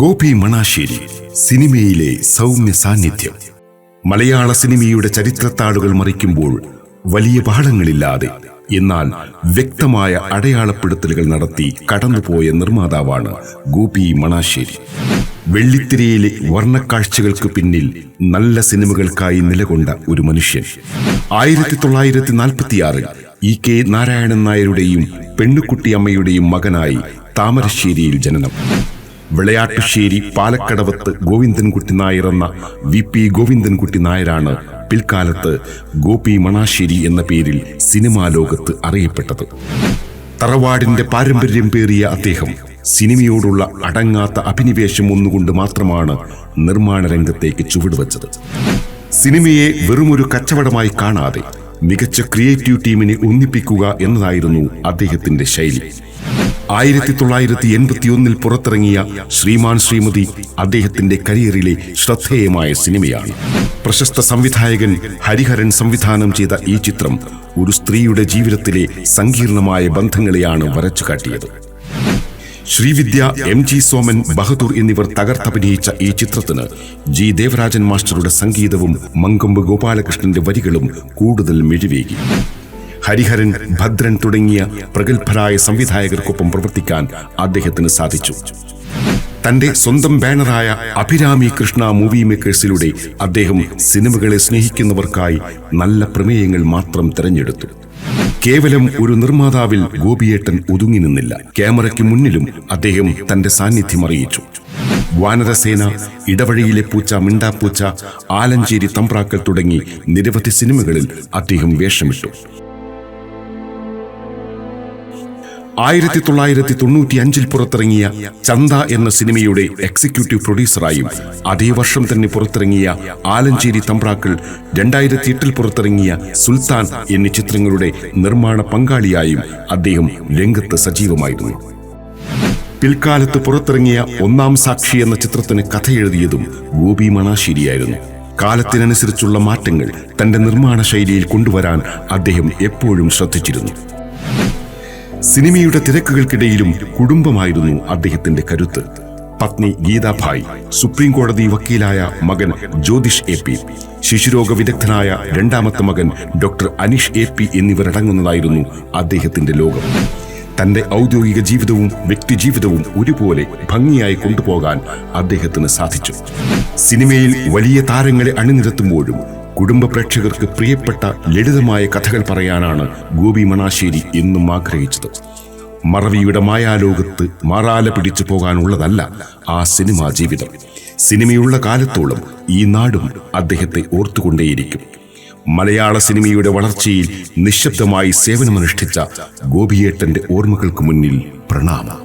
ഗോപി മണാശ്ശേരി സിനിമയിലെ സൗമ്യ സാന്നിധ്യം. മലയാള സിനിമയുടെ ചരിത്രത്താളുകൾ മറിക്കുമ്പോൾ വലിയ പാഠങ്ങളില്ലാതെ എന്നാൽ വ്യക്തമായ അടയാളപ്പെടുത്തലുകൾ നടത്തി കടന്നുപോയ നിർമ്മാതാവാണ് ഗോപി മണാശ്ശേരി. വെള്ളിത്തിരയിലെ വർണ്ണക്കാഴ്ചകൾക്ക് പിന്നിൽ നല്ല സിനിമകൾക്കായി നിലകൊണ്ട ഒരു മനുഷ്യൻ. 1946 E.K. നാരായണൻ നായരുടെയും പെണ്ണുക്കുട്ടിയമ്മയുടെയും മകനായി താമരശ്ശേരിയിൽ ജനനം. വിളയാട്ടുശ്ശേരി പാലക്കടവത്ത് ഗോവിന്ദൻകുട്ടി നായർ എന്ന VP ഗോവിന്ദൻകുട്ടി നായരാണ് പിൽക്കാലത്ത് ഗോപി മണാശ്ശേരി എന്ന പേരിൽ സിനിമാ ലോകത്ത് അറിയപ്പെട്ടത്. തറവാടിന്റെ പാരമ്പര്യം പേറിയ അദ്ദേഹം സിനിമയോടുള്ള അടങ്ങാത്ത അഭിനിവേശം ഒന്നുകൊണ്ട് മാത്രമാണ് നിർമ്മാണ രംഗത്തേക്ക് ചുവടുവച്ചത്. സിനിമയെ വെറുമൊരു കച്ചവടമായി കാണാതെ മികച്ച ക്രിയേറ്റീവ് ടീമിനെ ഒന്നിപ്പിക്കുക എന്നതായിരുന്നു അദ്ദേഹത്തിന്റെ ശൈലി. 1981 പുറത്തിറങ്ങിയ ശ്രീമാൻ ശ്രീമതി അദ്ദേഹത്തിന്റെ കരിയറിലെ ശ്രദ്ധേയമായ സിനിമയാണ്. പ്രശസ്ത സംവിധായകൻ ഹരിഹരൻ സംവിധാനം ചെയ്ത ഈ ചിത്രം ഒരു സ്ത്രീയുടെ ജീവിതത്തിലെ സങ്കീർണമായ ബന്ധങ്ങളെയാണ് വരച്ചുകാട്ടിയത്. ശ്രീവിദ്യ, MG സോമൻ, ബഹദൂർ എന്നിവർ തകർത്തഭിനയിച്ച ഈ ചിത്രത്തിന് G. ദേവരാജൻ മാസ്റ്ററുടെ സംഗീതവും മങ്കൊമ്പ് ഗോപാലകൃഷ്ണന്റെ വരികളും കൂടുതൽ മിഴിവേകി. ഹരിഹരൻ, ഭദ്രൻ തുടങ്ങിയ പ്രഗത്ഭരായ സംവിധായകർക്കൊപ്പം പ്രവർത്തിക്കാൻ അദ്ദേഹത്തിന് സാധിച്ചു. തന്റെ സ്വന്തം ബാനറായ അഭിരാമി കൃഷ്ണ മൂവി മേക്കേഴ്സിലൂടെ അദ്ദേഹം സിനിമകളെ സ്നേഹിക്കുന്നവർക്കായി നല്ല പ്രമേയങ്ങൾ മാത്രം തിരഞ്ഞെടുത്തു. കേവലം ഒരു നിർമ്മാതാവിൽ ഗോപിയേട്ടൻ ഒതുങ്ങി നിന്നില്ല. ക്യാമറയ്ക്ക് മുന്നിലും അദ്ദേഹം തന്റെ സാന്നിധ്യം അറിയിച്ചു. വാനരസേന, ഇടവഴിയിലെ പൂച്ച, മിണ്ടാപ്പൂച്ച, ആലഞ്ചേരി തമ്പ്രാക്കൾ തുടങ്ങി നിരവധി സിനിമകളിൽ അദ്ദേഹം വേഷമിട്ടു. 1995 പുറത്തിറങ്ങിയ ചന്ത എന്ന സിനിമയുടെ എക്സിക്യൂട്ടീവ് പ്രൊഡ്യൂസറായും അതേ വർഷം തന്നെ പുറത്തിറങ്ങിയ ആലഞ്ചേരി തമ്പ്രാക്കൾ, 2008 പുറത്തിറങ്ങിയ സുൽത്താൻ എന്നീ ചിത്രങ്ങളുടെ നിർമ്മാണ പങ്കാളിയായും അദ്ദേഹം രംഗത്ത് സജീവമായിരുന്നു. പിൽക്കാലത്ത് പുറത്തിറങ്ങിയ ഒന്നാം സാക്ഷി എന്ന ചിത്രത്തിന് കഥയെഴുതിയതും ഗോപി മണാശ്ശേരിയായിരുന്നു. കാലത്തിനനുസരിച്ചുള്ള മാറ്റങ്ങൾ തന്റെ നിർമ്മാണ ശൈലിയിൽ കൊണ്ടുവരാൻ അദ്ദേഹം എപ്പോഴും ശ്രദ്ധിച്ചിരുന്നു. സിനിമയുടെ തിരക്കുകൾക്കിടയിലും കുടുംബമായിരുന്നു അദ്ദേഹത്തിന്റെ കരുത്ത്. പത്നി ഗീതാഭായ്, സുപ്രീം കോടതി വക്കീലായ മകൻ ജ്യോതിഷ് AP, ശിശുരോഗ വിദഗ്ധനായ രണ്ടാമത്തെ മകൻ ഡോക്ടർ അനീഷ് AP എന്നിവരടങ്ങുന്നതായിരുന്നു അദ്ദേഹത്തിന്റെ ലോകം. തന്റെ ഔദ്യോഗിക ജീവിതവും വ്യക്തിജീവിതവും ഒരുപോലെ ഭംഗിയായി കൊണ്ടുപോകാൻ അദ്ദേഹത്തിന് സാധിച്ചു. സിനിമയിൽ വലിയ താരങ്ങളെ അണിനിരത്തുമ്പോഴും കുടുംബ പ്രേക്ഷകർക്ക് പ്രിയപ്പെട്ട ലളിതമായ കഥകൾ പറയാനാണ് ഗോപി മണാശ്ശേരി എന്നും ആഗ്രഹിച്ചത്. മറവിയുടെ മായാലോകത്ത് മാറാല പിടിച്ചു പോകാനുള്ളതല്ല ആ സിനിമാ ജീവിതം. സിനിമയുള്ള കാലത്തോളം ഈ നാടും അദ്ദേഹത്തെ ഓർത്തുകൊണ്ടേയിരിക്കും. മലയാള സിനിമയുടെ വളർച്ചയിൽ നിശബ്ദമായി സേവനമനുഷ്ഠിച്ച ഗോപിയേട്ടന്റെ ഓർമ്മകൾക്ക് മുന്നിൽ പ്രണാമം.